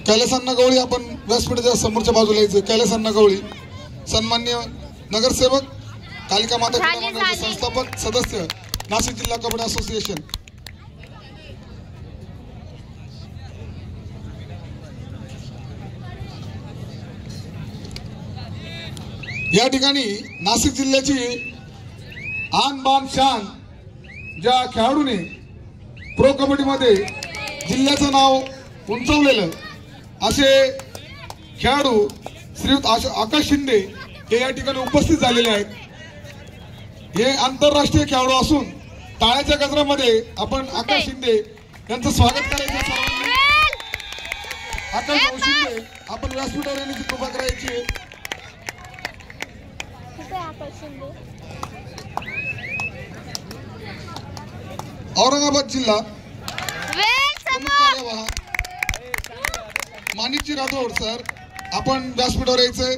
कैलासांना गवळी आपण व्यासपीठाच्या समोरच्या बाजूला यायचं. कैलासांना गवळी सन्मान्य नगरसेवक, कालिका माता क्रीडा मंडळाचे संस्थापक सदस्य, नाशिक जिल्हा कबड्डी असोसिएशन. या ठिकाणी नाशिक जिल्ह्याची आन बान शान ज्या खेळाडूने प्रो कबड्डी मध्ये जिल्ह्याचं नाव उंचावलेलं असे खेळाडू श्रीयुत आकाश शिंदे हे या ठिकाणी उपस्थित झालेले आहेत. हे आंतरराष्ट्रीय खेळाडू असून टाळ्याच्या गजरामध्ये आपण आकाश शिंदे यांचं स्वागत करायचं. सर्वांनी आकाश शिंदे आपण व्यासपीठावर येण्याची कृपा करायची. औरंगाबाद जिल्हा माणिकजी राठोड सर आपण व्यासपीठावर यायचंय.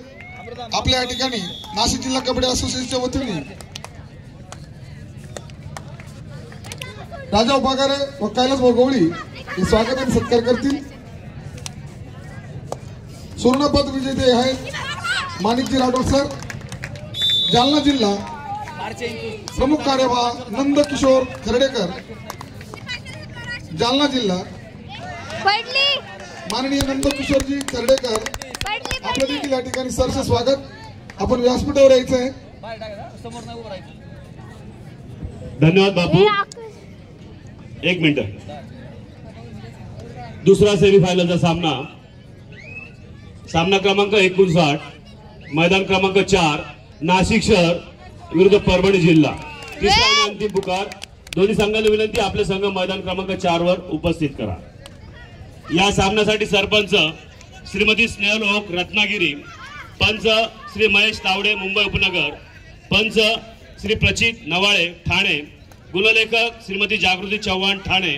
आपल्या या ठिकाणी नाशिक जिल्हा कबड्डी असोसिएशनच्या वतीने राजा उपागारे व कैलास गवळी हे स्वागत आणि सत्कार करतील. सुवर्णपद विजेते आहेत माणिकजी राठोड सर. जालना जिल्हा प्रमुख कार्यवाह नंदकिशोर खर्डेकर. जालना जिल्हा माननीय नंदकिशोरजी खर्डेकर आपल्या देखील या ठिकाणी सरचे स्वागत. आपण व्यासपीठावर यायचंय. धन्यवाद बापू. एक मिनिट. दुसरा सेमीफायनलचा सामना क्रमांक 59 मैदान क्रमांक 4 नाशिक शहर विरुद्ध परभणी जिल्हा. तिसरा आणि अंतिम पुकार. दोन्ही संघांना विनंती आपले संघ मैदान क्रमांक 4 वर उपस्थित करा. या सामन्यासाठी सरपंच श्रीमती स्नेहल ओक रत्नागिरी, पंच श्री महेश तावडे मुंबई उपनगर, पंच श्री प्रचित नवाळे ठाणे, गुणलेखक श्रीमती जागृती चव्हाण ठाणे,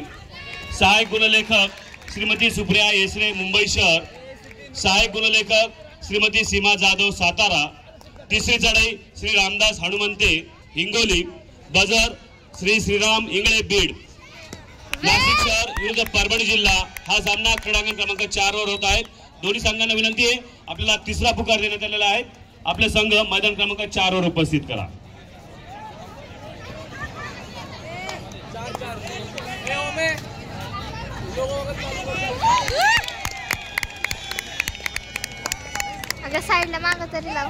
सहायक गुणलेखक श्रीमती सुप्रिया येसरे मुंबई शहर, सहायक गुणलेखक श्रीमती सीमा जाधव सातारा, तिसरी चढाई श्री रामदास हनुमंते हिंगोली, बजर श्री श्रीराम इंगळे बीड. नाशिक शहर विरुद्ध परभणी जिल्हा हा सामना क्रीडांगण क्रमांक 4 वर होत आहे. दोन्ही संघांना विनंती आहे आपल्याला तिसरा पुकार देण्यात आलेला आहे. आपले संघ मैदान क्रमांक 4 वर उपस्थित करा. अगर साइडला मागं तरी लाव.